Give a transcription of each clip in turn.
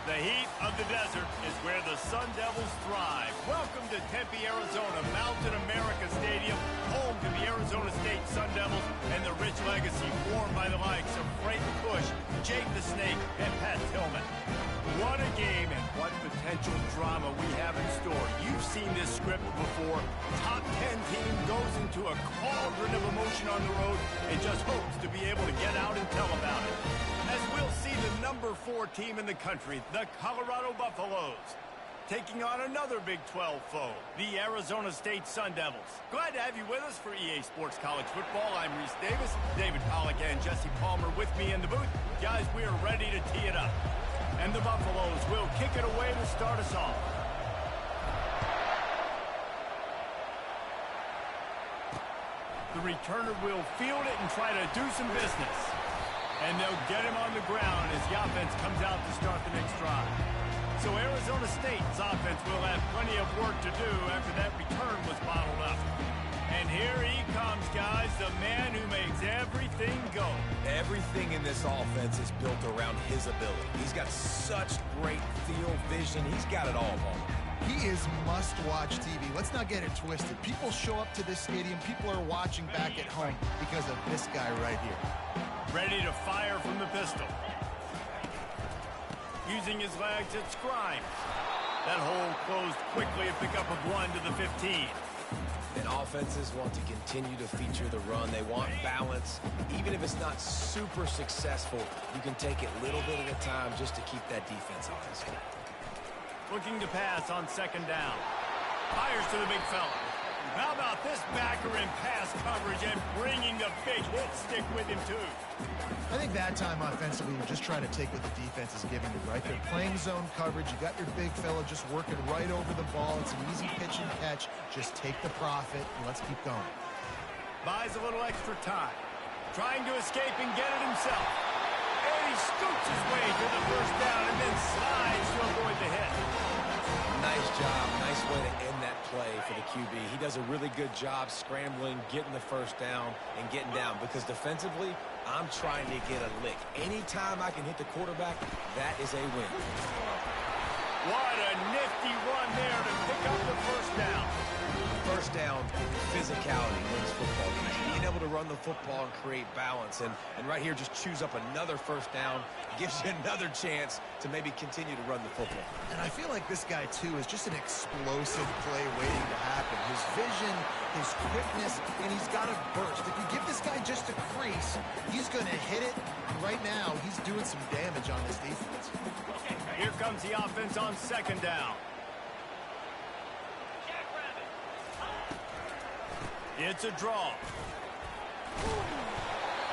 The heat of the desert is where the Sun Devils thrive. Welcome to Tempe, Arizona, Mountain America Stadium, home to the Arizona State Sun Devils and the rich legacy formed by the likes of Frank Bush, Jake the Snake, and Pat Tillman. What a game and what potential drama we have in store. You've seen this script before. Top 10 team goes into a cauldron of emotion on the road and just hopes to be able to get out and tell about it. As we'll see the number 4 team in the country, the Colorado Buffaloes, taking on another Big 12 foe, the Arizona State Sun Devils. Glad to have you with us for EA Sports College Football. I'm Reese Davis, David Pollack and Jesse Palmer with me in the booth. Guys, we are ready to tee it up. And the Buffaloes will kick it away to start us off. The returner will field it and try to do some business. And they'll get him on the ground as the offense comes out to start the next drive. So Arizona State's offense will have plenty of work to do after that return was bottled up. And here he comes, guys, the man who makes everything go. Everything in this offense is built around his ability. He's got such great field vision. He's got it all, Paul. He is must-watch TV. Let's not get it twisted. People show up to this stadium. People are watching back at home because of this guy right here. Ready to fire from the pistol. Using his legs, it's Grimes. That hole closed quickly, a pickup of 1 to the 15. And offenses want to continue to feature the run. They want balance. Even if it's not super successful, you can take it a little bit at a time just to keep that defense honest. Looking to pass on second down. Fires to the big fella. How about this backer in pass coverage and bringing the big hit stick with him, too? I think that time offensively, you're just trying to take what the defense is giving you, right? They're playing zone coverage. You got your big fella just working right over the ball. It's an easy pitch and catch. Just take the profit, and let's keep going. Buys a little extra time. Trying to escape and get it himself. And he scoots his way to the first down and then slides to avoid the hit. Nice job. Nice way to end that play for the QB. He does a really good job scrambling, getting the first down, and getting down. Because defensively, I'm trying to get a lick. Anytime I can hit the quarterback, that is a win. What a nifty run there to pick up the first down. First down, physicality wins football games. Being able to run the football and create balance. And right here, just choose up another first down. Gives you another chance to maybe continue to run the football. And I feel like this guy, too, is just an explosive play waiting to happen. His vision, his quickness, and he's got a burst. If you give this guy just a crease, he's going to hit it. And right now, he's doing some damage on this defense. Here comes the offense on second down. It's a draw.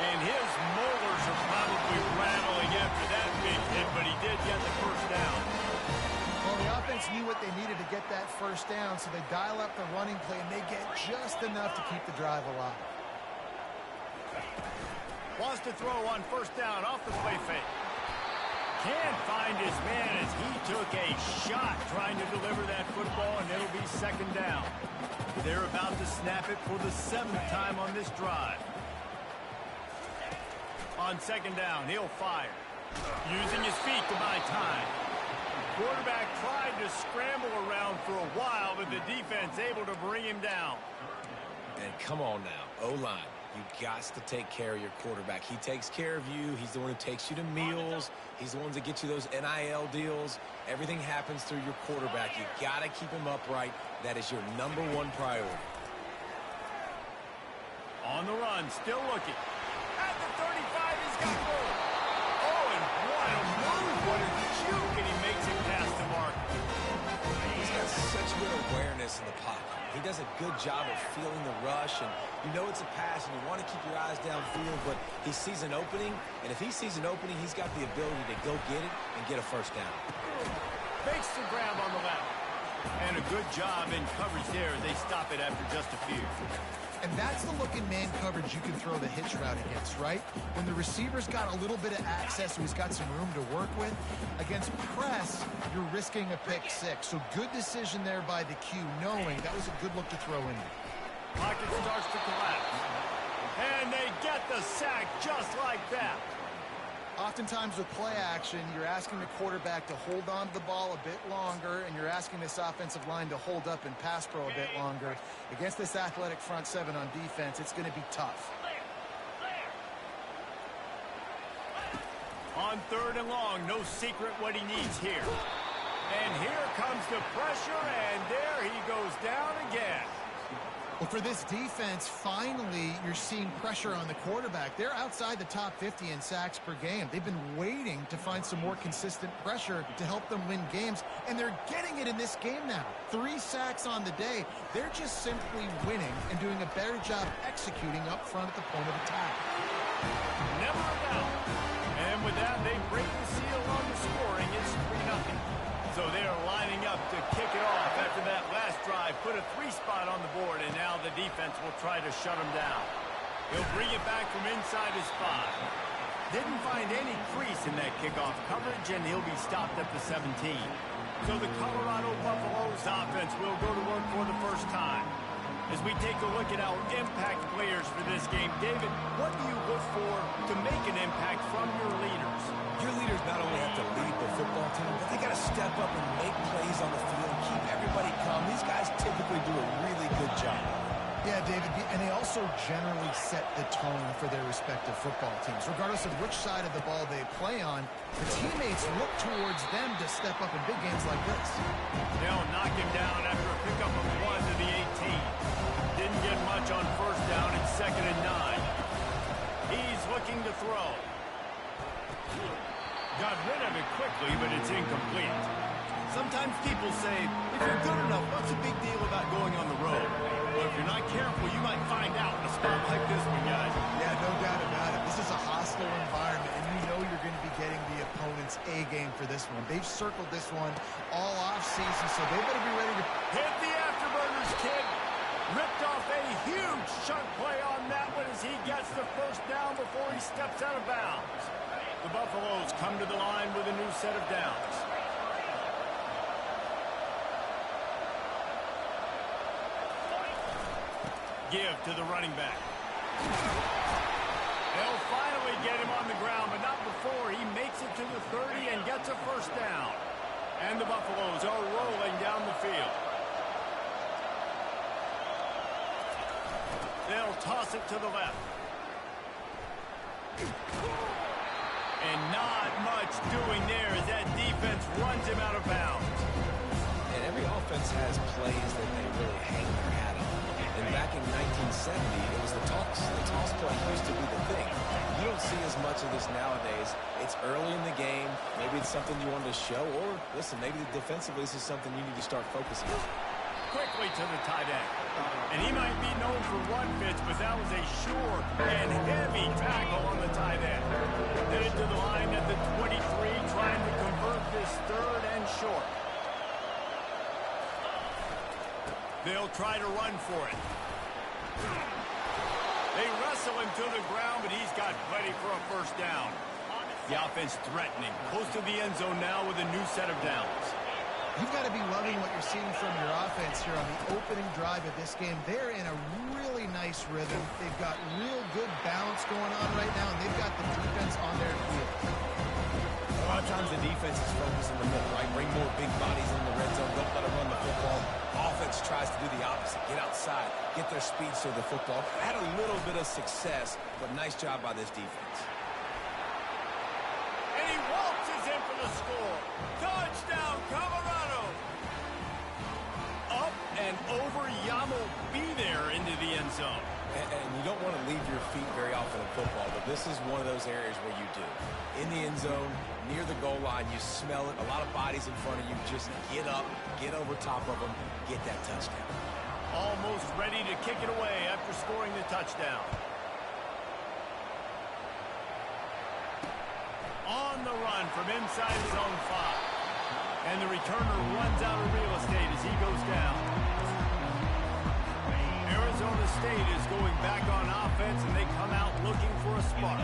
And his molars are probably rattling after that big hit, but he did get the first down. Well, the offense knew what they needed to get that first down, so they dial up the running play, and they get just enough to keep the drive alive. Wants to throw on first down off the play fake. Can't find his man as he took a shot trying to deliver that football, and it'll be second down. They're about to snap it for the 7th time on this drive. On second down, he'll fire. Using his feet to buy time. Quarterback tried to scramble around for a while, but the defense able to bring him down. And come on now, O-line. You got to take care of your quarterback. He takes care of you. He's the one who takes you to meals. He's the one that gets you those NIL deals. Everything happens through your quarterback. You got to keep him upright. That is your #1 priority. On the run, still looking. At the 35, he's got goal. Oh, and what a move. What a juke, and he makes it past the mark. He's got such good awareness in the pocket. He does a good job of feeling the rush, and you know it's a pass, and you want to keep your eyes downfield, but he sees an opening, and if he sees an opening, he's got the ability to go get it and get a first down. Fakes the grab on the left. And a good job in coverage there. They stop it after just a few. And that's the look in man coverage you can throw the hitch route against, right? When the receiver's got a little bit of access, so he's got some room to work with. Against press, you're risking a pick six. So good decision there by the Q, knowing that was a good look to throw in there. Pocket starts to collapse. And they get the sack just like that. Oftentimes with play action, you're asking the quarterback to hold on to the ball a bit longer, and you're asking this offensive line to hold up and pass pro a bit longer. Against this athletic front seven on defense, it's going to be tough. On 3rd and long, no secret what he needs here. And here comes the pressure, and there he goes down again. Well, for this defense, finally, you're seeing pressure on the quarterback. They're outside the top 50 in sacks per game. They've been waiting to find some more consistent pressure to help them win games, and they're getting it in this game now. 3 sacks on the day. They're just simply winning and doing a better job executing up front at the point of attack. Never a doubt. And with that, they break the seal on the scoring. It's 3-0. So they are lining up to kick it off after that last drive. Put a 3 spot on the board, and now the defense will try to shut him down. He'll bring it back from inside his 5. Didn't find any crease in that kickoff coverage, and he'll be stopped at the 17. So the Colorado Buffaloes offense will go to work for the first time. As we take a look at our impact players for this game, David, what do you look for to make an impact from your leaders? Your leaders not only have to lead the football team, but they got to step up and make plays on the field and keep everybody calm. These guys typically do a really good job. Yeah, David, and they also generally set the tone for their respective football teams. Regardless of which side of the ball they play on, the teammates look towards them to step up in big games like this. They'll knock him down after a pickup of 1 to the 18. Didn't get much on 1st down. It's 2nd and 9. He's looking to throw. Got rid of it quickly, but it's incomplete. Sometimes people say, if you're good enough, what's the big deal about going on the road? But if you're not careful, you might find out in a spot like this one, guys. Yeah, no doubt about it. This is a hostile environment, and you know you're going to be getting the opponent's A game for this one. They've circled this one all offseason, so they better be ready to hit the afterburners, kid. Ripped off a huge chunk play on that one as he gets the 1st down before he steps out of bounds. The Buffaloes come to the line with a new set of downs. Give to the running back. They'll finally get him on the ground, but not before he makes it to the 30 and gets a 1st down. And the Buffaloes are rolling down the field. They'll toss it to the left. And not much doing there as that defense runs him out of bounds. And every offense has plays that they really hang their hat on. And back in 1970, it was the toss. The toss play used to be the thing. You don't see as much of this nowadays. It's early in the game. Maybe it's something you wanted to show. Or, listen, maybe defensively this is something you need to start focusing on. Quickly to the tight end. And he might be known for run fits, but that was a sure and heavy tackle on the tight end. Headed to the line at the 23, trying to convert this 3rd and short. They'll try to run for it. They wrestle him to the ground, but he's got plenty for a 1st down. The offense threatening. Close to the end zone now with a new set of downs. You've got to be loving what you're seeing from your offense here on the opening drive of this game. They're in a really nice rhythm. They've got real good balance going on right now, and they've got the defense on their field. A lot of times the defense is focused in the middle, right? Bring more big bodies in the red zone. Don't let them run the football. Offense tries to do the opposite. Get outside. Get their speed to the football. Had a little bit of success, but nice job by this defense. And he waltzes in for the score. Touchdown, Colorado. Up and over, Yamo be there into the end zone. And you don't want to leave your feet very often in football, but this is one of those areas where you do. In the end zone, near the goal line, you smell it. A lot of bodies in front of you. Just get up, get over top of them, get that touchdown. Almost ready to kick it away after scoring the touchdown. On the run from inside his own 5. And the returner runs out of real estate as he goes down. Arizona State is going back on offense, and they come out looking for a spark.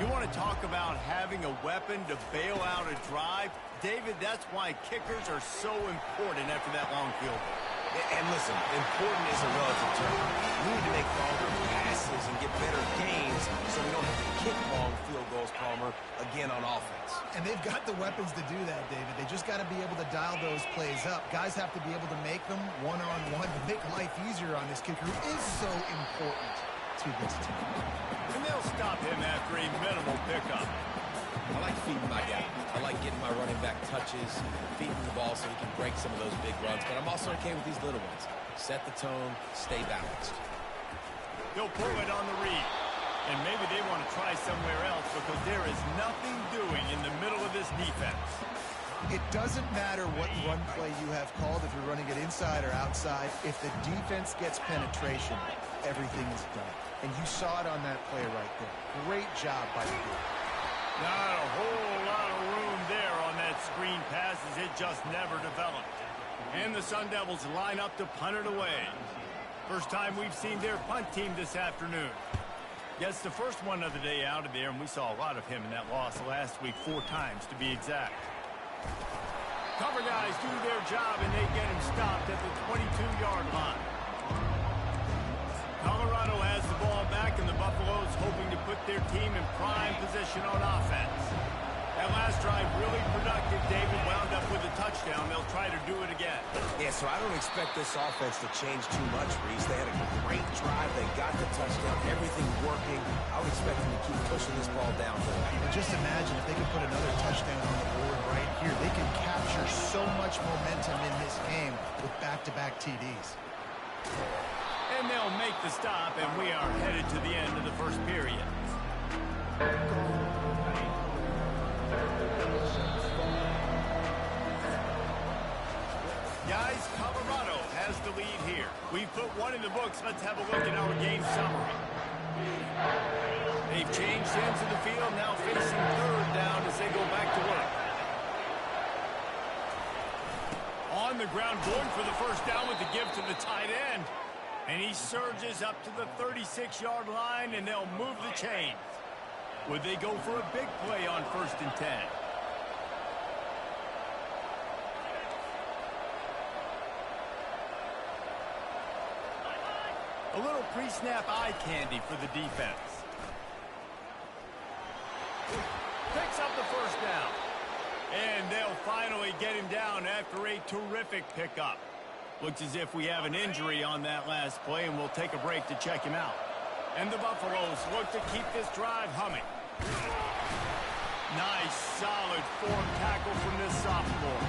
You want to talk about having a weapon to bail out a drive? David, that's why kickers are so important after that long field goal. And listen, important is a relative term. We need to make longer passes and get better gains so we don't have to kick long field goals, Palmer, again on offense. And they've got the weapons to do that, David. They just got to be able to dial those plays up. Guys have to be able to make them one-on-one to make life easier on this kicker who is so important to this team. And they'll stop him after a minimal pickup. I like feeding my guy. I like getting my running back touches, feeding the ball so he can break some of those big runs. But I'm also okay with these little ones. Set the tone, stay balanced. He'll pull it on the read. And maybe they want to try somewhere else because there is nothing doing in the middle of this defense. It doesn't matter what run play you have called, if you're running it inside or outside. If the defense gets penetration, everything is done. And you saw it on that play right there. Great job by the defense. Not a whole lot of room there on that screen pass as it just never developed. And the Sun Devils line up to punt it away. First time we've seen their punt team this afternoon. Yes, the first one of the day out of there, and we saw a lot of him in that loss last week, 4 times to be exact. Cover guys do their job, and they get him stopped at the 22-yard line. Colorado has the ball back, and the Buffaloes hoping to put their team in prime position on offense. That last drive really productive. David wound up with a touchdown. They'll try to do it again. Yeah, so I don't expect this offense to change too much, Reese. They had a great drive. They got the touchdown. Everything working. I would expect them to keep pushing this ball down. And just imagine if they could put another touchdown on the board right here. They can capture so much momentum in this game with back-to-back TDs. And they'll make the stop, and we are headed to the end of the first period. Guys, Colorado has the lead here. We've put one in the books. Let's have a look at our game summary. They've changed ends of the field, now facing third down as they go back to work. On the ground, going for the first down with the give to the tight end. And he surges up to the 36-yard line, and they'll move the chains. Would they go for a big play on 1st and 10? A little pre-snap eye candy for the defense. Picks up the first down. And they'll finally get him down after a terrific pickup. Looks as if we have an injury on that last play, and we'll take a break to check him out. And the Buffaloes look to keep this drive humming. Nice, solid form tackle from this sophomore.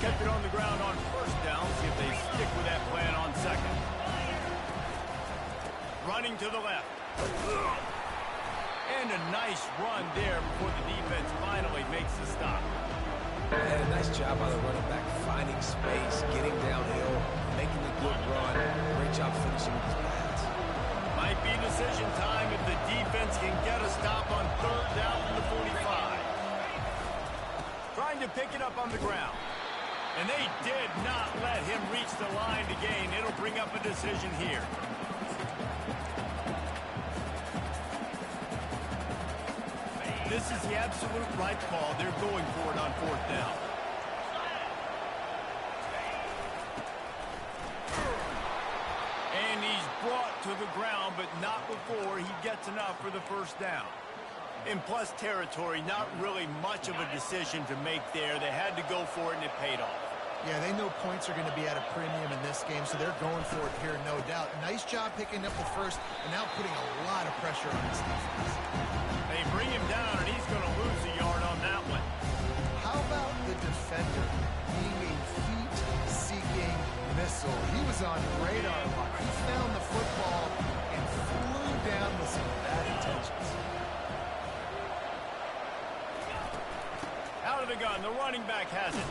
Kept it on the ground on first down. See if they stick with that plan on second. Running to the left. And a nice run there before the defense finally makes the stop. Had a nice job by the running back, finding space, getting downhill, making a good run. Great job finishing with his pass. Might be decision time if the defense can get a stop on third down from the 45. Trying to pick it up on the ground. And they did not let him reach the line to gain. It'll bring up a decision here. This is the absolute right call. They're going for it on 4th down. And he's brought to the ground, but not before he gets enough for the first down. In plus territory, not really much of a decision to make there. They had to go for it, and it paid off. Yeah, they know points are going to be at a premium in this game, so they're going for it here, no doubt. Nice job picking up the first, and now putting a lot of pressure on this defense. They bring him down, and he's going to lose a yard on that one. How about the defender being a heat-seeking missile? He was on radar lock. He found the football and flew down with some bad intentions. Out of the gun, the running back has it.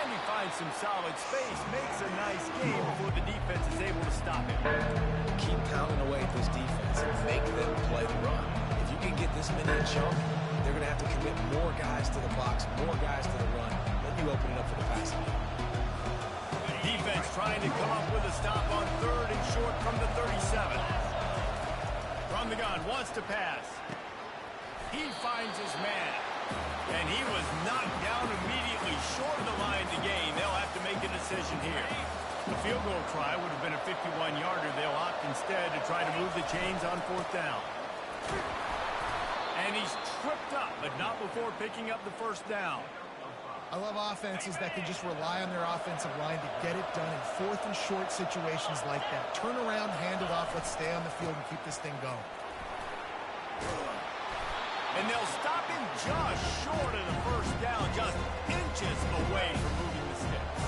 And he finds some solid space, makes a nice game before the defense is able to stop him. Keep pounding away at this defense and make them play the run. If you can get this many a chunk, they're going to have to commit more guys to the box, more guys to the run. Then you open it up for the passing. Defense trying to come up with a stop on third and short from the 37. From the gun, wants to pass. He finds his man. And he was knocked down immediately short of the line to gain. They'll have to make a decision here. The field goal try would have been a 51-yarder. They'll opt instead to try to move the chains on 4th down. And he's tripped up, but not before picking up the 1st down. I love offenses that can just rely on their offensive line to get it done in 4th and short situations like that. Turn around, hand it off, let's stay on the field and keep this thing going. And they'll stop him just short of the 1st down, just inches away from moving the sticks.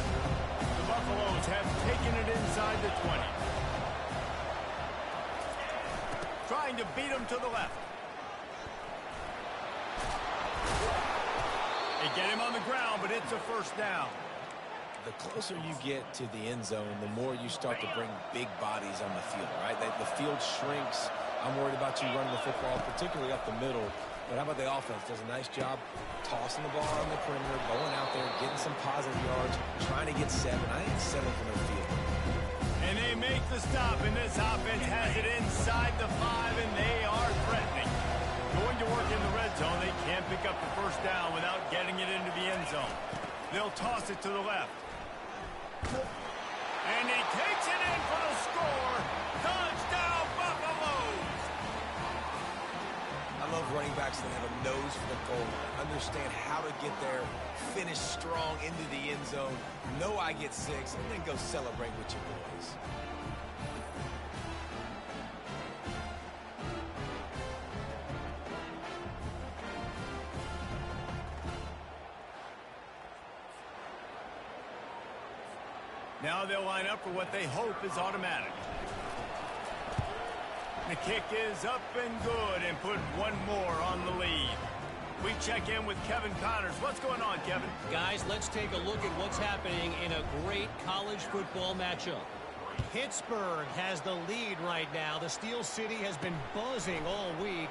The Buffaloes have taken it inside the 20. Trying to beat him to the left. They get him on the ground, but it's a 1st down. The closer you get to the end zone, the more you start to bring big bodies on the field, right? The field shrinks. I'm worried about you running the football, particularly up the middle. But how about the offense? Does a nice job tossing the ball on the perimeter, going out there, getting some positive yards, trying to get 7. I ain't settling for no field. And they make the stop, and this offense has it inside the 5, and they are threatening. Going to work in the red zone, they can't pick up the 1st down without getting it into the end zone. They'll toss it to the left. And he takes it in for the score. Touchdown, Buffaloes! I love running backs that have a nose for the goal line, understand how to get there, finish strong into the end zone, know I get 6, and then go celebrate with your boys. Now they'll line up for what they hope is automatic. The kick is up and good and put one more on the lead. We check in with Kevin Connors. What's going on, Kevin? Guys, let's take a look at what's happening in a great college football matchup. Pittsburgh has the lead right now. The Steel City has been buzzing all week,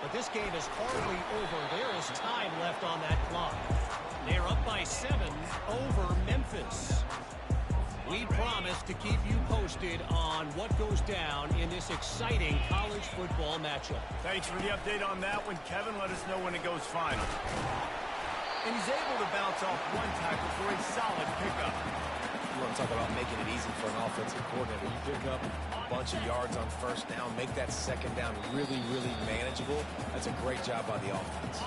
but this game is hardly over. There is time left on that clock. They're up by 7 over Memphis. We promise to keep you posted on what goes down in this exciting college football matchup. Thanks for the update on that one, Kevin. Let us know when it goes final. And he's able to bounce off one tackle for a solid pickup. You want to talk about making it easy for an offensive coordinator. You pick up a bunch of yards on 1st down, make that 2nd down really, really manageable. That's a great job by the offense.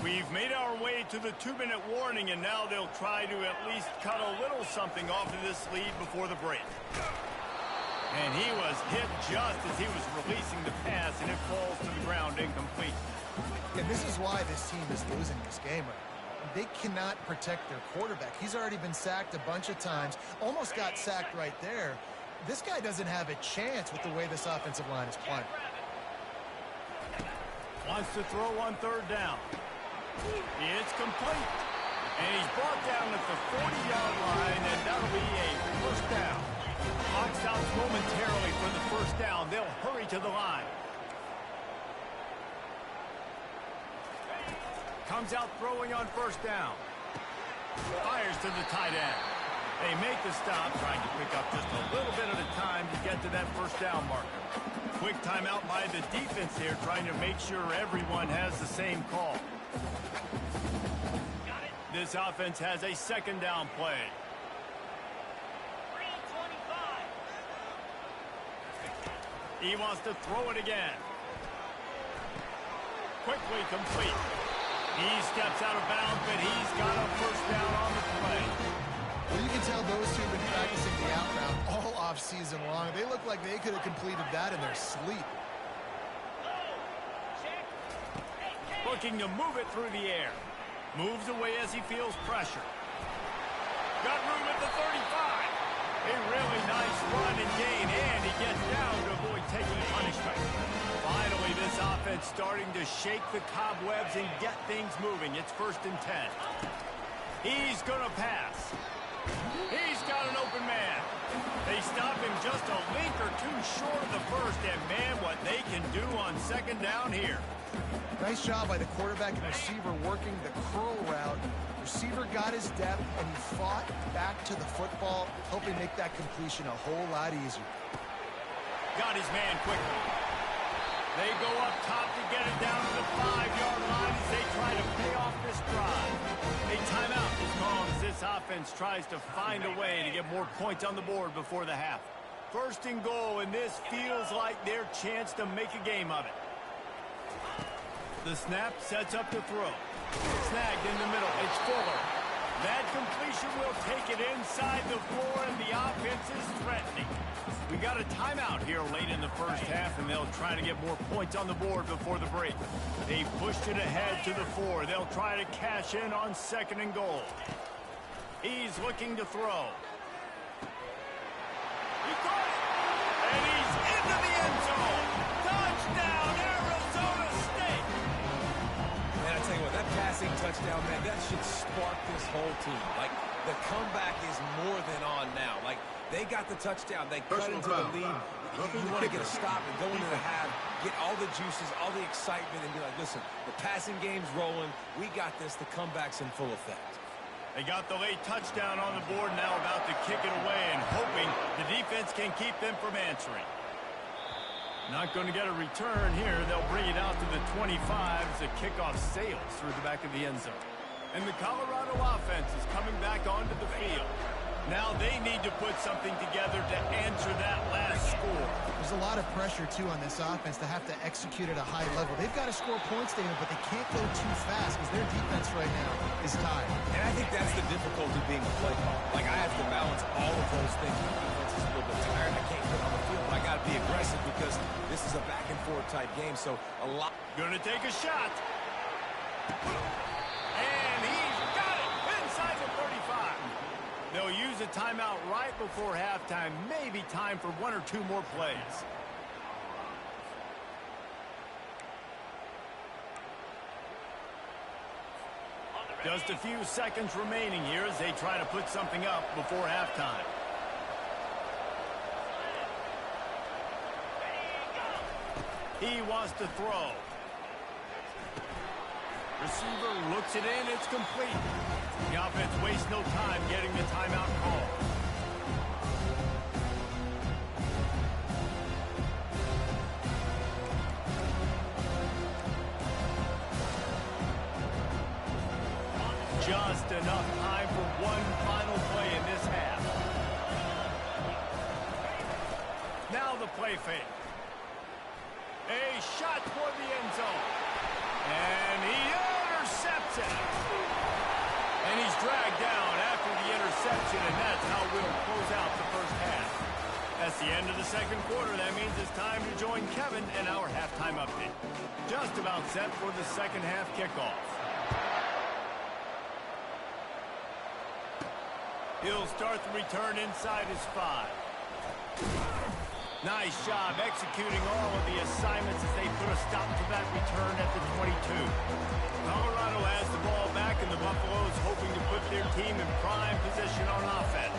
We've made our way to the 2-minute warning, and now they'll try to at least cut a little something off of this lead before the break. And he was hit just as he was releasing the pass, and it falls to the ground incomplete. And this is why this team is losing this game right now. They cannot protect their quarterback. He's already been sacked a bunch of times, almost got sacked right there. This guy doesn't have a chance with the way this offensive line is playing. Wants to throw on 3rd down. It's complete. And he's brought down at the 40-yard line, and that'll be a 1st down. Clock stops momentarily for the 1st down. They'll hurry to the line. Comes out throwing on 1st down. Fires to the tight end. They make the stop, trying to pick up just a little bit at a time to get to that 1st down marker. Quick timeout by the defense here, trying to make sure everyone has the same call. This offense has a 2nd down play. He wants to throw it again. Quickly complete. He steps out of bounds, but he's got a 1st down on the play. Well, you can tell those two have been practicing the out route all off-season long. They look like they could have completed that in their sleep. Looking to move it through the air. Moves away as he feels pressure. Got room at the 35. A really nice run and gain, and he gets down to avoid taking punishment. Finally, this offense starting to shake the cobwebs and get things moving. It's 1st and 10. He's going to pass. He's got an open man. They stop him just a link or two short of the 1st, and man, what they can do on 2nd down here. Nice job by the quarterback and receiver working the curl route. Receiver got his depth, and he fought back to the football, helping make that completion a whole lot easier. Got his man quickly. They go up top to get it down to the 5-yard line as they try to pay off this drive. A timeout is called as this offense tries to find a way to get more points on the board before the half. First and goal, and this feels like their chance to make a game of it. The snap sets up the throw. Snagged in the middle. It's Fuller. That completion will take it inside the floor, and the offense is threatening. We got a timeout here late in the first half, and they'll try to get more points on the board before the break. They pushed it ahead to the 4. They'll try to cash in on second and goal. He's looking to throw. He caught it, and he's into the end zone. Touchdown, Arizona State. Man, I tell you what, that passing touchdown, man, that should spark this whole team. Like, the comeback is more than on now. Like, they got the touchdown. They cut into the lead. You want to get a stop and go into the half, get all the juices, all the excitement, and be like, listen, the passing game's rolling. We got this. The comeback's in full effect. They got the late touchdown on the board, now about to kick it away and hoping the defense can keep them from answering. Not going to get a return here. They'll bring it out to the 25 as the kickoff sails through the back of the end zone. And the Colorado offense is coming back onto the field. Now they need to put something together to answer that last score. There's a lot of pressure, too, on this offense to have to execute at a high level. They've got to score points, David, but they can't go too fast because their defense right now is tired. And I think that's the difficulty being a play call. Like, I have to balance all of those things. The defense is a little bit tired. I can't get on the field, but I got to be aggressive because this is a back-and-forth type game, so a lot. Going to take a shot. And he's got it inside the 35. They'll use a timeout right before halftime. Maybe time for one or two more plays. Just a few seconds remaining here as they try to put something up before halftime. He wants to throw. Receiver looks it in. It's complete. The offense wastes no time getting the timeout call. Just enough time for one final play in this half. Now the play fake. A shot toward the end zone. And he intercepts it. And he's dragged down after the interception, and that's how we'll close out the first half. That's the end of the second quarter. That means it's time to join Kevin and our halftime update. Just about set for the second half kickoff. He'll start the return inside his 5. Nice job executing all of the assignments as they put a stop to that return at the 22. Colorado has the ball back, and the Buffaloes hoping to put their team in prime position on offense.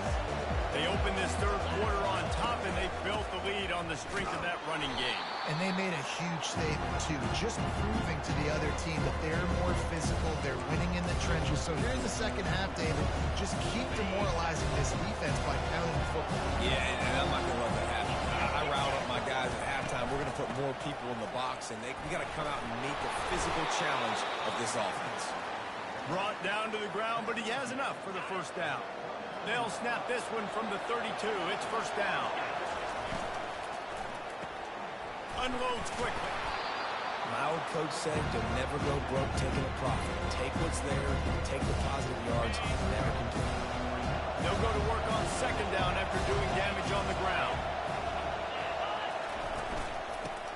They opened this third quarter on top, and they built the lead on the strength of that running game. And they made a huge statement, too, just proving to the other team that they're more physical, they're winning in the trenches. So here in the second half, David, just keep demoralizing this defense by pounding the football. Yeah, and I'm not going to let that happen. I riled up my guys at halftime. We're going to put more people in the box, and we got to come out and meet the physical challenge of this offense. Brought down to the ground, but he has enough for the first down. They'll snap this one from the 32. It's first down. Unloads quickly. My old coach said, you'll never go broke taking a profit. Take what's there, take the positive yards, never complain. They'll go to work on second down after doing damage on the ground.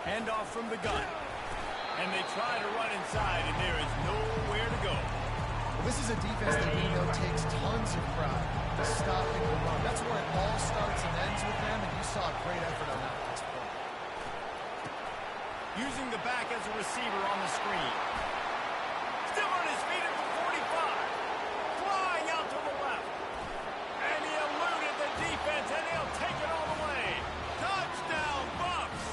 Handoff from the gun. And they try to run inside, and there is nowhere to go. Well, this is a defense that we know takes tons of pride to stopping the run. That's where it all starts and ends with them, and you saw a great effort on that last play. Using the back as a receiver on the screen. Still on his feet at the 45. Flying out to the left. And he eluded the defense, and he'll take it all the way. Touchdown, Bucks!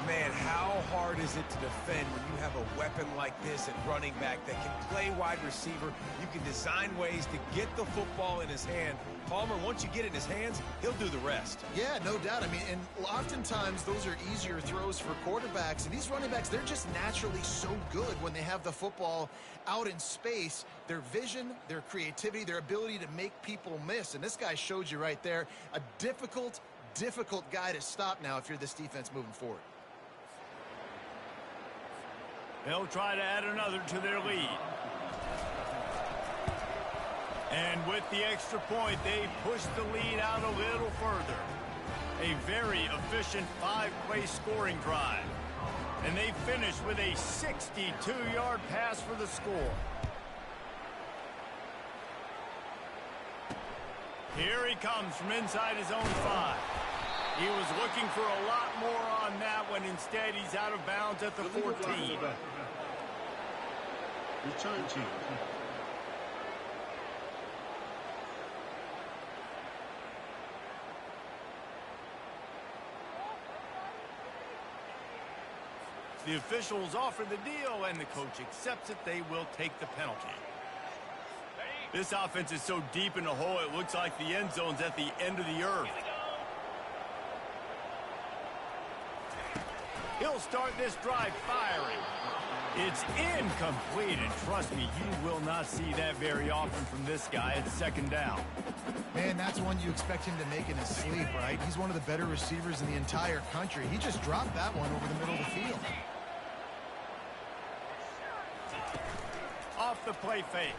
Man, how hard is is it to defend when you have a weapon like this at running back that can play wide receiver? You can design ways to get the football in his hand. Palmer, once you get it in his hands, he'll do the rest. Yeah, no doubt. I mean, and oftentimes those are easier throws for quarterbacks. And these running backs, they're just naturally so good when they have the football out in space. Their vision, their creativity, their ability to make people miss. And this guy showed you right there, a difficult guy to stop now if you're this defense moving forward. They'll try to add another to their lead. And with the extra point, they push the lead out a little further. A very efficient 5-play scoring drive. And they finish with a 62-yard pass for the score. Here he comes from inside his own 5. He was looking for a lot more on that when instead he's out of bounds at the 14. Return team. The officials offer the deal, and the coach accepts it. They will take the penalty. This offense is so deep in the hole, it looks like the end zone's at the end of the earth. He'll start this drive firing. It's incomplete, and trust me, you will not see that very often from this guy at second down. Man, that's one you expect him to make in his sleep, right? He's one of the better receivers in the entire country. He just dropped that one over the middle of the field. Off the play fake.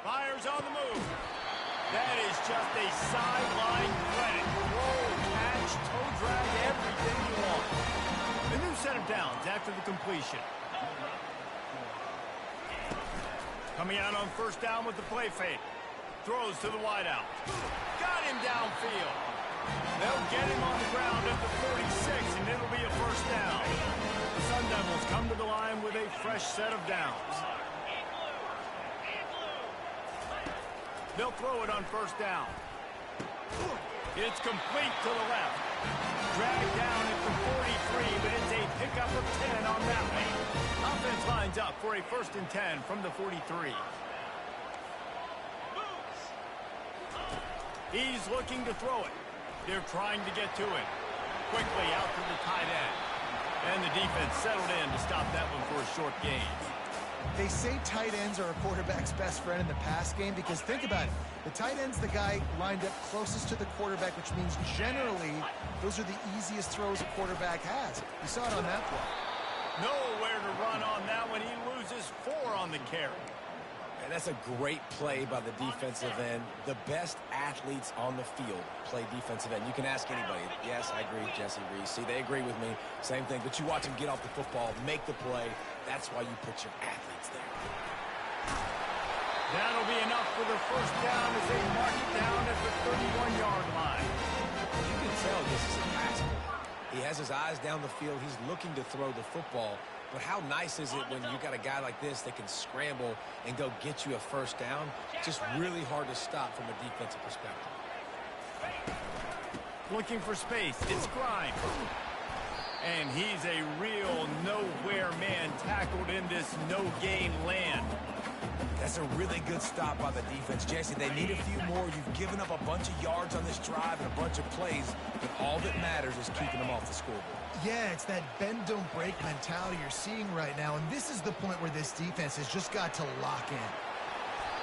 Fires on the move. That is just a sideline credit. Roll, catch, toe drag, everything you want. A new set of downs after the completion. Coming out on first down with the play fake. Throws to the wideout. Got him downfield. They'll get him on the ground at the 46, and it'll be a first down. The Sun Devils come to the line with a fresh set of downs. They'll throw it on first down. It's complete to the left. Dragged down at the 43, but it's a pickup of 10 on that one. Offense lines up for a 1st and 10 from the 43. He's looking to throw it. They're trying to get to it. Quickly out to the tight end. And the defense settled in to stop that one for a short gain. They say tight ends are a quarterback's best friend in the pass game because think about it. The tight end's the guy lined up closest to the quarterback, which means generally those are the easiest throws a quarterback has. You saw it on that play. Nowhere to run on that one. He loses 4 on the carry. And that's a great play by the defensive end. The best athletes on the field play defensive end. You can ask anybody. Yes, I agree, Jesse Reese. See, they agree with me. Same thing. But you watch them get off the football, make the play. That's why you put your athletes there. That'll be enough for the first down as they mark it down at the 31-yard line. You can tell this is a pass play. He has his eyes down the field. He's looking to throw the football. But how nice is it when you got a guy like this that can scramble and go get you a first down? Just really hard to stop from a defensive perspective. Looking for space. It's Grimes. And he's a real nowhere man tackled in this no-gain land. That's a really good stop by the defense. Jesse, they need a few more. You've given up a bunch of yards on this drive and a bunch of plays, but all that matters is keeping them off the scoreboard. Yeah, it's that bend, don't break mentality you're seeing right now, and this is the point where this defense has just got to lock in.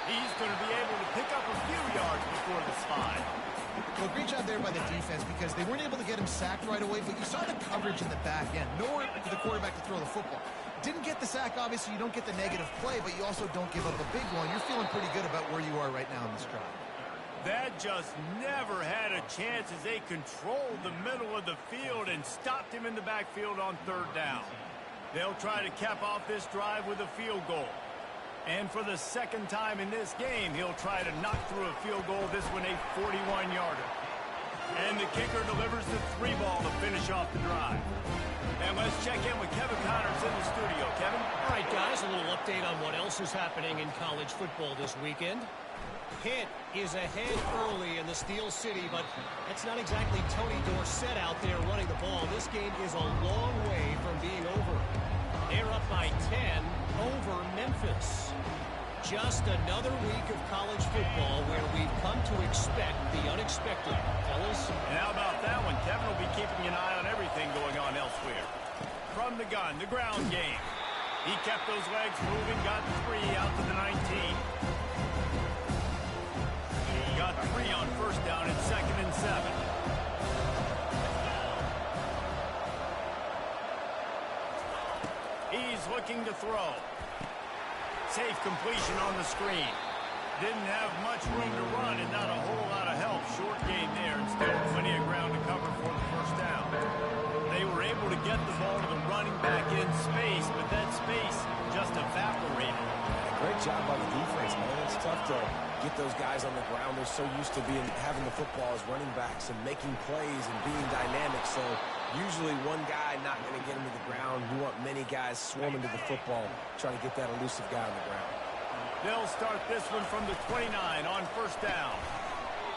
He's going to be able to pick up a few yards before the slide. Well, great job there by the defense because they weren't able to get him sacked right away, but you saw the coverage in the back end. Nowhere for the quarterback to throw the football. Didn't get the sack, obviously. You don't get the negative play, but you also don't give up a big one. You're feeling pretty good about where you are right now in this drive. That just never had a chance as they controlled the middle of the field and stopped him in the backfield on third down. They'll try to cap off this drive with a field goal. And for the second time in this game, he'll try to knock through a field goal, this one a 41-yarder. And the kicker delivers the 3-ball to finish off the drive. And let's check in with Kevin Connors in the studio. Kevin? All right, guys, a little update on what else is happening in college football this weekend. Pitt is ahead early in the Steel City, but it's not exactly Tony Dorsett out there running the ball. This game is a long way from being over. They're up by 10 over Memphis. Just another week of college football where we've come to expect the unexpected. Fellas? And how about that one? Kevin will be keeping an eye on everything going on elsewhere. From the gun, the ground game. He kept those legs moving, got 3 out to the 19. Got 3 on first down and 2nd and 7. He's looking to throw. Safe completion on the screen. Didn't have much room to run and not a whole lot of help. Short gain there and still plenty of ground to cover for the first down. They were able to get the ball to the running back in space, but that space just evaporated. Great job by the defense, man. It's tough to get those guys on the ground. They're so used to having the football as running backs and making plays and being dynamic. So usually one guy not going to get him to the ground. You want many guys swarming to the football, trying to get that elusive guy on the ground. They'll start this one from the 29 on first down.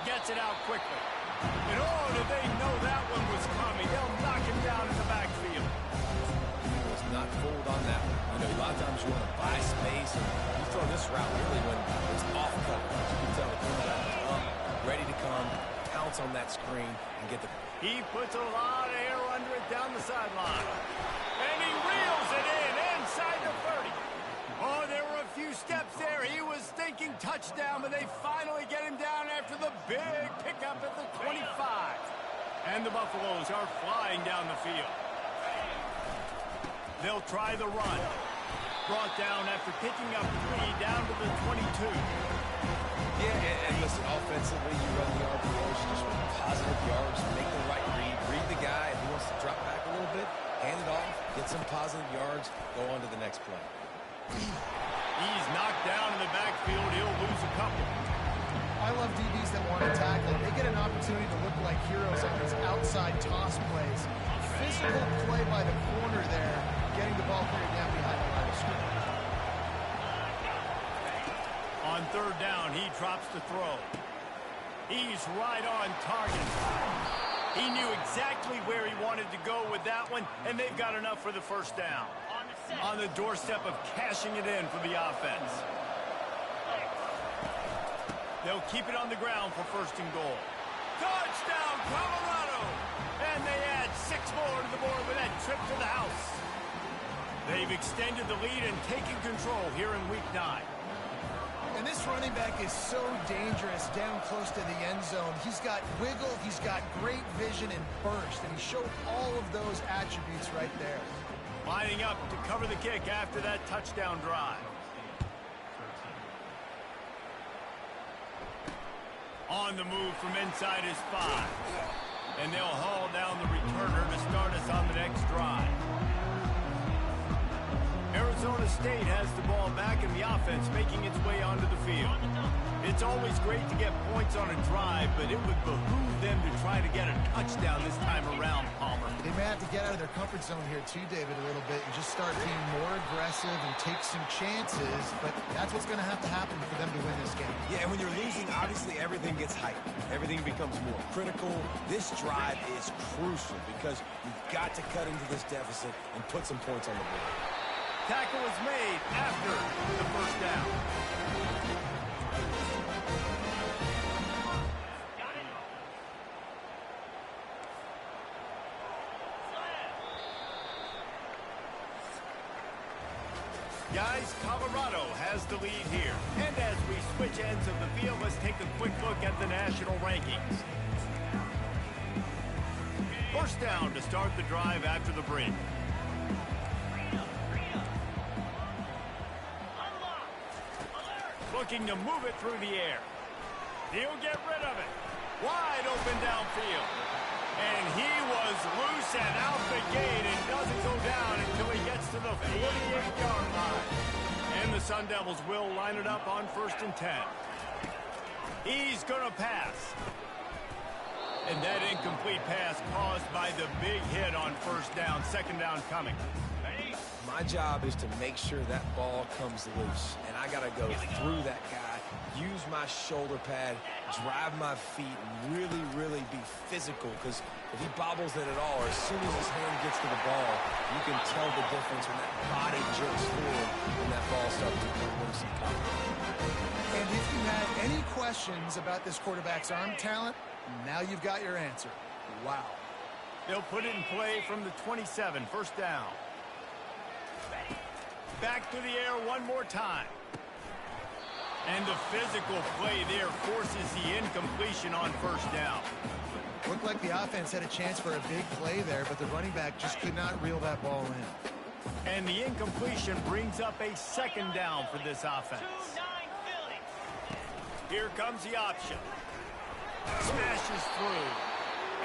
Gets it out quickly. And oh, did they know that one was coming. They'll knock him down in the backfield. He was not fooled on that one. You know, a lot of times you want to buy space, and you throw this route really when it's off coverage. You can tell the quarterback is up, ready to come, pounce on that screen, and get the... He puts a lot of air under it down the sideline. And he reels it in inside the 30. Oh, there were a few steps there. He was thinking touchdown, but they finally get him down after the big pickup at the 25. And the Buffaloes are flying down the field. They'll try the run. Brought down after picking up 3 down to the 22. Yeah, and listen, offensively, you run the RPOs, you just want positive yards, make the right read the guy. If he wants to drop back a little bit, hand it off, get some positive yards, go on to the next play. He's knocked down in the backfield. He'll lose a couple. I love DBs that want to tackle. They get an opportunity to look like heroes on these outside toss plays. Physical play by the corner there, getting the ball cleared down behind the line of scrimmage. On third down, he drops the throw. He's right on target. He knew exactly where he wanted to go with that one, and they've got enough for the first down. On the doorstep of cashing it in for the offense. They'll keep it on the ground for first and goal. Touchdown, Colorado! And they add 6 more to the board with that trip to the house. They've extended the lead and taken control here in Week 9. And this running back is so dangerous down close to the end zone. He's got wiggle, he's got great vision and burst, and he showed all of those attributes right there. Lining up to cover the kick after that touchdown drive. On the move from inside his 5. And they'll haul down the returner to start us on the next drive. Arizona State has the ball back in the offense, making its way onto the field. It's always great to get points on a drive, but it would behoove them to try to get a touchdown this time around, Palmer. They may have to get out of their comfort zone here too, David, a little bit and just start being more aggressive and take some chances, but that's what's going to have to happen for them to win this game. Yeah, and when you're losing, obviously everything gets hyped. Everything becomes more critical. This drive is crucial because you've got to cut into this deficit and put some points on the board. Tackle is made after the first down. Guys, Colorado has the lead here. And as we switch ends of the field, let's take a quick look at the national rankings. First down to start the drive after the break. Looking to move it through the air. He'll get rid of it. Wide open downfield. And he was loose and out the gate and doesn't go down until he gets to the 48-yard line. And the Sun Devils will line it up on 1st and 10. He's going to pass. And that incomplete pass caused by the big hit on first down. Second down coming. My job is to make sure that ball comes loose, and I got to go through that guy, use my shoulder pad, drive my feet, and really, really be physical, because if he bobbles it at all, or as soon as his hand gets to the ball, you can tell the difference when that body jerks forward and that ball starts to come loose and pop. And if you had any questions about this quarterback's arm talent, now you've got your answer. Wow. They'll put it in play from the 27, first down. Back to the air one more time. And the physical play there forces the incompletion on first down. Looked like the offense had a chance for a big play there, but the running back just could not reel that ball in. And the incompletion brings up a second down for this offense. Here comes the option. Smashes through.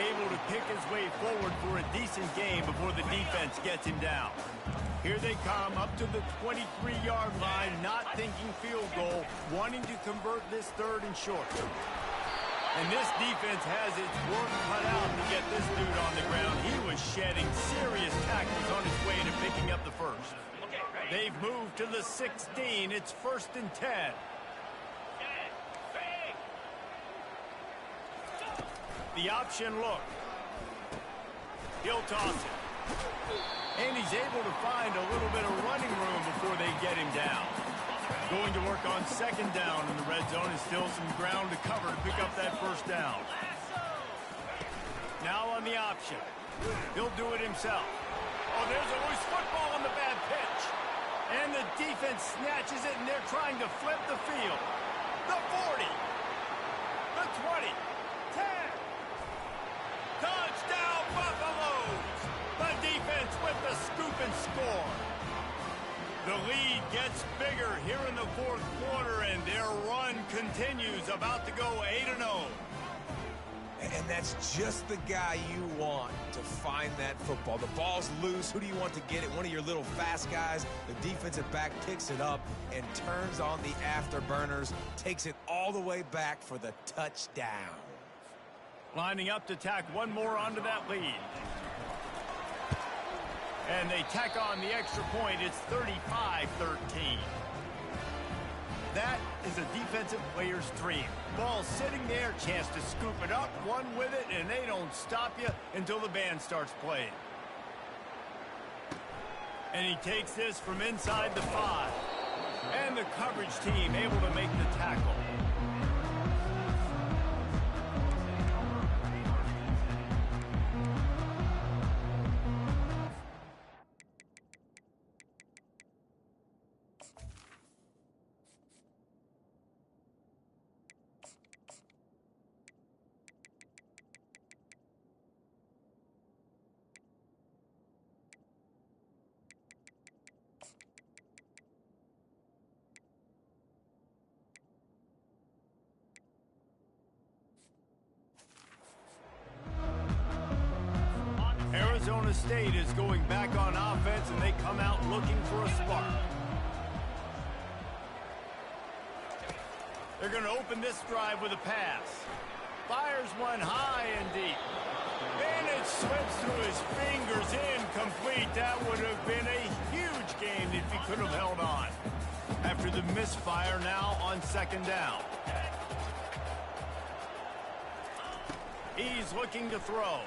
Able to pick his way forward for a decent game before the defense gets him down. Here they come up to the 23-yard line, not thinking field goal, wanting to convert this third and short. And this defense has its work cut out to get this dude on the ground. He was shedding serious tackles on his way to picking up the first. They've moved to the 16. It's first and 10. The option look. He'll toss it. And he's able to find a little bit of running room before they get him down. Going to work on second down in the red zone, and still some ground to cover to pick up that first down. Now on the option. He'll do it himself. Oh, there's a loose football on the bad pitch. And the defense snatches it, and they're trying to flip the field. The 40. The 20. 10. Touchdown, Buffaloes! The defense with the scoop and score. The lead gets bigger here in the fourth quarter, and their run continues, about to go 8-0. And that's just the guy you want to find that football. The ball's loose. Who do you want to get it? One of your little fast guys. The defensive back picks it up and turns on the afterburners, takes it all the way back for the touchdown. Lining up to tack one more onto that lead. And they tack on the extra point. It's 35-13. That is a defensive player's dream. Ball sitting there, chance to scoop it up, one with it, and they don't stop you until the band starts playing. And he takes this from inside the 5. And the coverage team able to make the tackle. Arizona State is going back on offense, and they come out looking for a spark. They're going to open this drive with a pass. Fires one high and deep. And it slips through his fingers, incomplete. That would have been a huge gain if he could have held on. After the misfire, now on second down. He's looking to throw.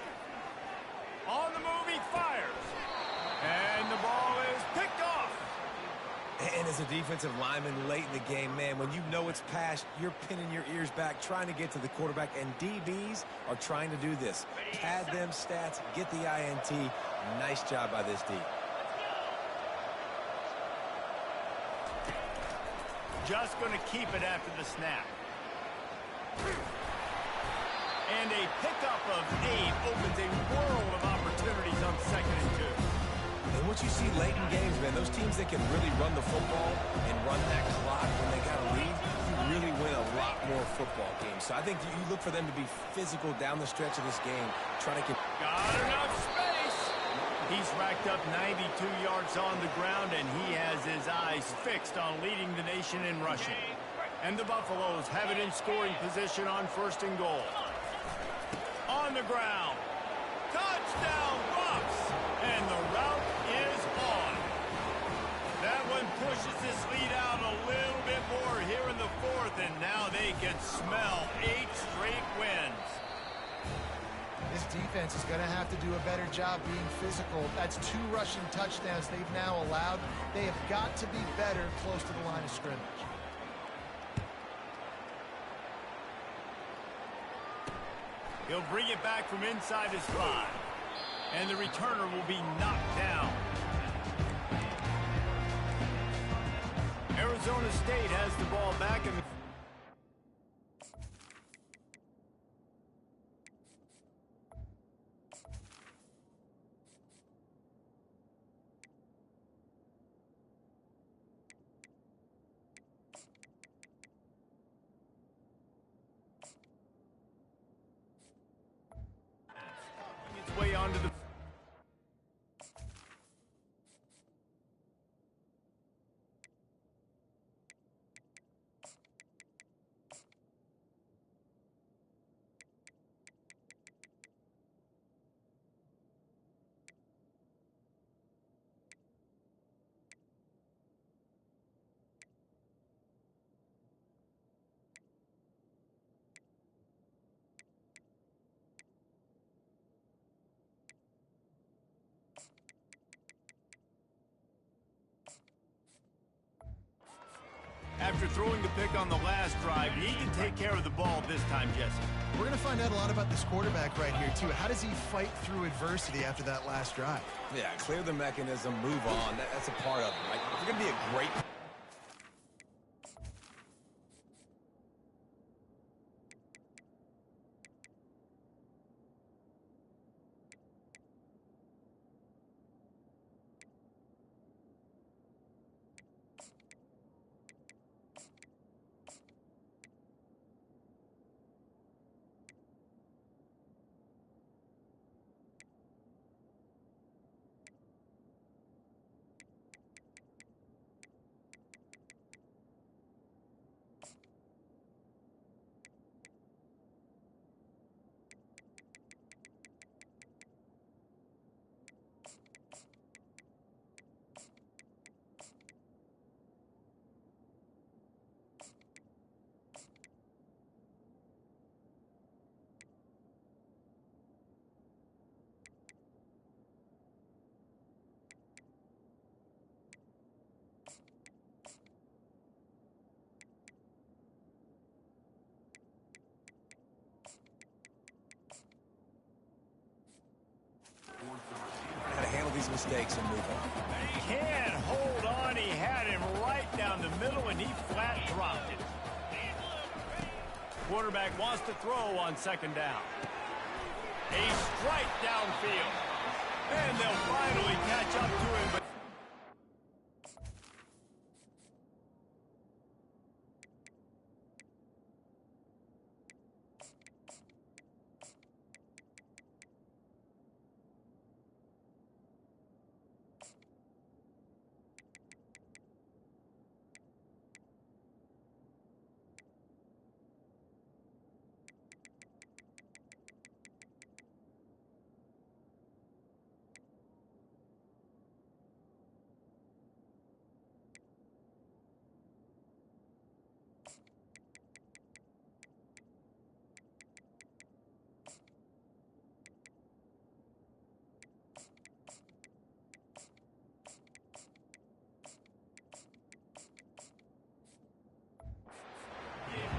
On the move, he fires. And the ball is picked off. And as a defensive lineman late in the game, man, when you know it's passed, you're pinning your ears back, trying to get to the quarterback, and DBs are trying to do this. Pad them stats, get the INT. Nice job by this D. Just going to keep it after the snap. And a pickup of 8 opens a world of opportunities on second and 2. And what you see late in games, man, those teams that can really run the football and run that clock when they got a lead, you really win a lot more football games. So I think you look for them to be physical down the stretch of this game, trying to get... Got enough space. He's racked up 92 yards on the ground, and he has his eyes fixed on leading the nation in rushing. And the Buffaloes have it in scoring position on first and goal. On the ground. Touchdown Bucks! And the route is on. That one pushes this lead out a little bit more here in the fourth, and now they can smell 8 straight wins. This defense is going to have to do a better job being physical. That's 2 rushing touchdowns they've now allowed. They have got to be better close to the line of scrimmage. He'll bring it back from inside his 5. And the returner will be knocked down. Arizona State has the ball back in the... its way onto the... After throwing the pick on the last drive, need to take care of the ball this time, Jesse. We're going to find out a lot about this quarterback right here, too. How does he fight through adversity after that last drive? Yeah, clear the mechanism, move on. That's a part of it, right? If you're going to be a great... How to handle these mistakes and move on. Can't hold on. He had him right down the middle, and he flat dropped it. Quarterback wants to throw on second down. A strike downfield. And they'll finally catch up to him. But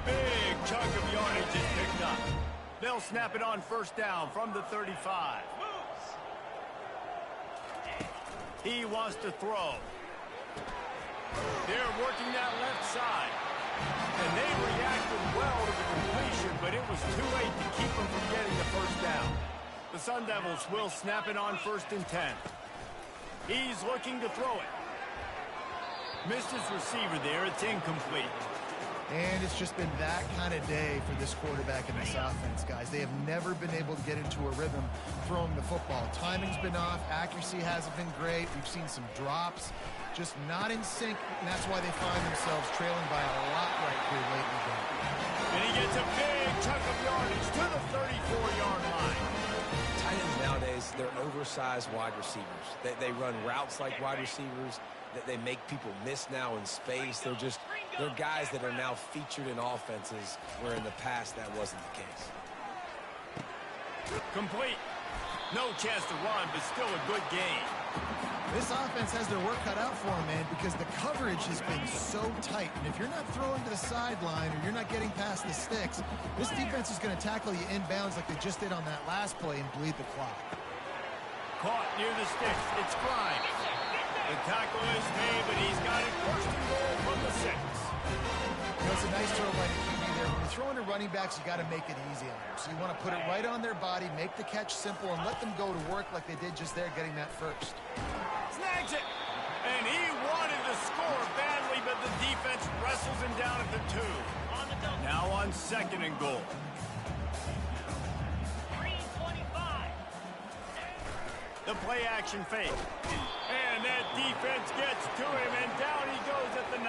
big chunk of yardage is picked up. They'll snap it on first down from the 35. He wants to throw. They're working that left side. And they reacted well to the completion, but it was too late to keep them from getting the first down. The Sun Devils will snap it on 1st and 10. He's looking to throw it. Missed his receiver there. It's incomplete. And it's just been that kind of day for this quarterback and this offense, guys. They have never been able to get into a rhythm throwing the football. Timing's been off. Accuracy hasn't been great. We've seen some drops. Just not in sync, and that's why they find themselves trailing by a lot right here late in the game. And he gets Gets a big chunk of yardage to the 34-yard line. Tight ends nowadays, they're oversized wide receivers. They run routes like wide receivers. They make people miss now in space. They're guys that are now featured in offenses where in the past that wasn't the case. Complete. No chance to run, but still a good game. This offense has their work cut out for them, man, because the coverage has been so tight. And if you're not throwing to the sideline or you're not getting past the sticks, this defense is going to tackle you inbounds like they just did on that last play and bleed the clock. Caught near the sticks. It's Grimes. The tackle is made, but he's got it first and goal from the 6. You know, it's a nice throw by the QB there. When you're throwing to running backs, you got to make it easy on them. So you want to put it right on their body, make the catch simple, and let them go to work like they did just there, getting that first. Snags it. And he wanted to score badly, but the defense wrestles him down at the 2. Now on 2nd and goal. The play action fake. And that defense gets to him, and down he goes at the 9.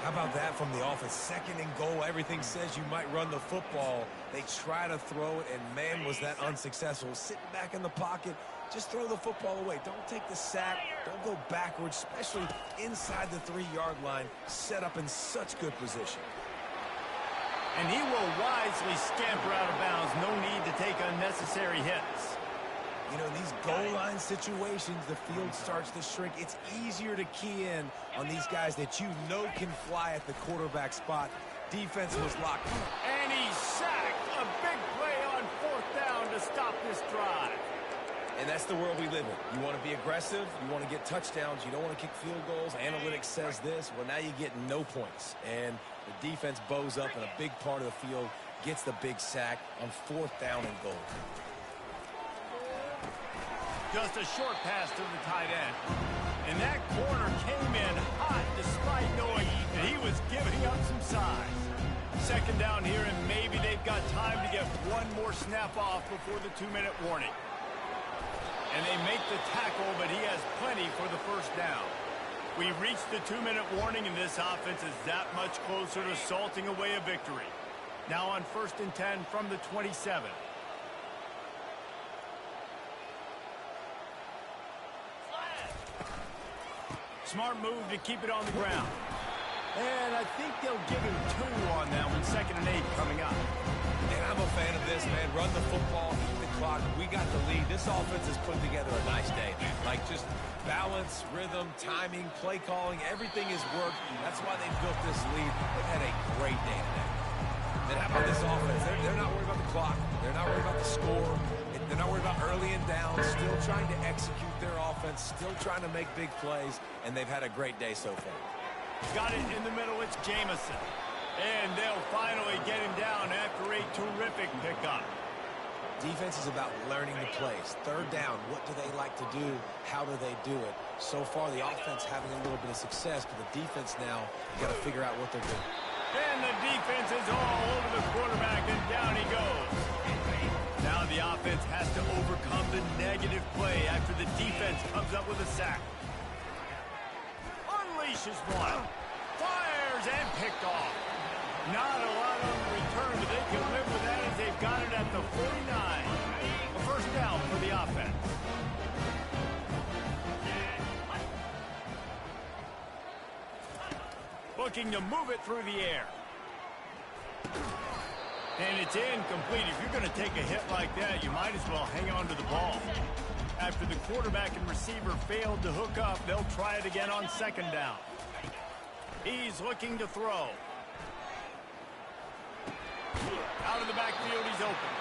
How about that from the offense? 2nd and goal. Everything says you might run the football. They try to throw it, and man, was that unsuccessful. Sitting back in the pocket, just throw the football away. Don't take the sack. Don't go backwards, especially inside the 3-yard line. Set up in such good position. And he will wisely scamper out of bounds. No need to take unnecessary hits. You know, in these goal line situations, the field starts to shrink. It's easier to key in on these guys that you know can fly at the quarterback spot. Defense was locked. And he sacked. A big play on 4th down to stop this drive. And that's the world we live in. You want to be aggressive. You want to get touchdowns. You don't want to kick field goals. Analytics says this. Well, now you get no points. And the defense bows up in a big part of the field, gets the big sack on 4th down and goal. Just a short pass to the tight end. And that corner came in hot despite knowing that he was giving up some size. 2nd down here, and maybe they've got time to get one more snap off before the 2-minute warning. And they make the tackle, but he has plenty for the 1st down. We've reached the 2-minute warning, and this offense is that much closer to salting away a victory. Now on 1st and 10 from the 27. Smart move to keep it on the ground. And I think they'll give him 2 on that one. 2nd and 8 coming up. And I'm a fan of this, man. Run the football, keep the clock. We got the lead. This offense has put together a nice day. Like just balance, rhythm, timing, play calling, everything has worked. That's why they built this lead. They've had a great day today. Then how about this offense? They're not worried about the clock. They're not worried about the score. They're not worried about early and down. Still trying to execute their offense. Still trying to make big plays. And they've had a great day so far. Got it in the middle. It's Jamison. And they'll finally get him down after a terrific pickup. Defense is about learning the plays. 3rd down, what do they like to do? How do they do it? So far, the offense having a little bit of success, but the defense now, you got to figure out what they're doing. And the defense is all over the quarterback, and down he goes. Now the offense has to overcome the negative play after the defense comes up with a sack. Unleashes one. Fires and picked off. Not a lot on the return, but they can live with that as they've got it at the 49. A 1st down for the offense. Looking to move it through the air. And it's incomplete. If you're going to take a hit like that, you might as well hang on to the ball. After the quarterback and receiver failed to hook up, they'll try it again on 2nd down. He's looking to throw. Out of the backfield, he's open.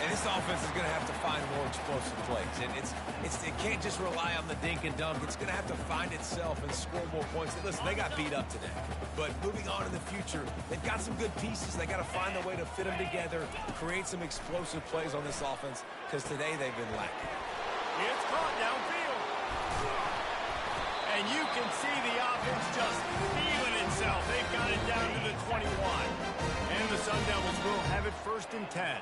And this offense is going to have to find more explosive plays. And it can't just rely on the dink and dunk. It's going to have to find itself and score more points. And listen, they got beat up today. But moving on in the future, they've got some good pieces. They got to find a way to fit them together, create some explosive plays on this offense, because today they've been lacking. It's caught downfield. And you can see the offense just feeling itself. They've got it down to the 21. And the Sun Devils will have it 1st and 10.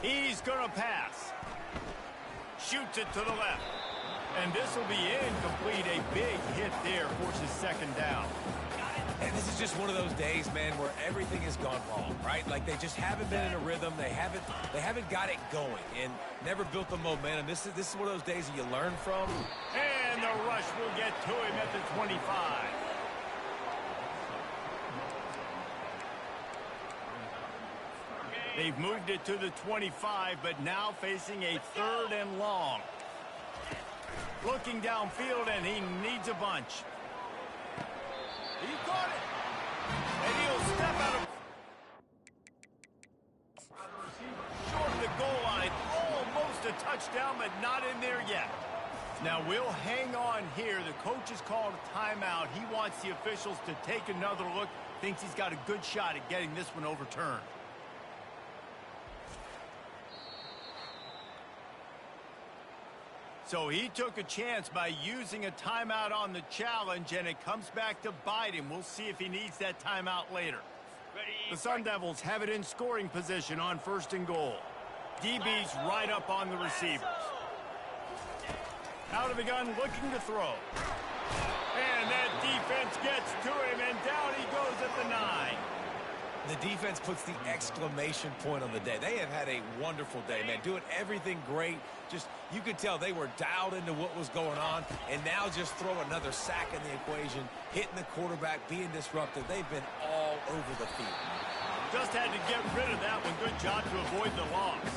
He's going to pass. Shoots it to the left. And this will be incomplete. A big hit there forces 2nd down. And this is is just one of those days, man, where everything has gone wrong, right? Like they just haven't been in a rhythm. They haven't got it going and never built the momentum. This is one of those days that you learn from. And the rush will get to him at the 25. They've moved it to the 25, but now facing a 3rd and long. Looking downfield, and he needs a bunch. He caught it. And he'll step out of short of the goal line. Almost a touchdown, but not in there yet. Now we'll hang on here. The coach has called a timeout. He wants the officials to take another look. Thinks he's got a good shot at getting this one overturned. So he took a chance by using a timeout on the challenge, and it comes back to bite him. We'll see if he needs that timeout later. The Sun Devils have it in scoring position on 1st and goal. DB's right up on the receivers. Out of the gun, looking to throw. And that defense gets to him, and down he goes at the 9. The defense puts the exclamation point on the day. They have had a wonderful day, man. Doing everything great. Just, you could tell they were dialed into what was going on, and now just throw another sack in the equation, hitting the quarterback, being disruptive. They've been all over the field. Just had to get rid of that one. Good job to avoid the loss.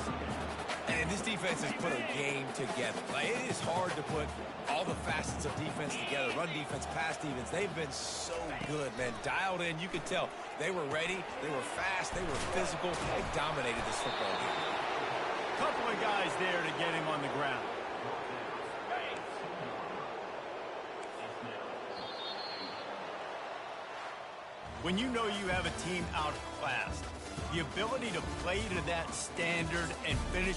And this defense has put a game together. Like, it is hard to put all the facets of defense together. Run defense, pass defense. They've been so good, man. Dialed in. You could tell they were ready. They were fast. They were physical. They dominated this football game. Couple of guys there to get him on the ground. When you know you have a team outclassed, the ability to play to that standard and finish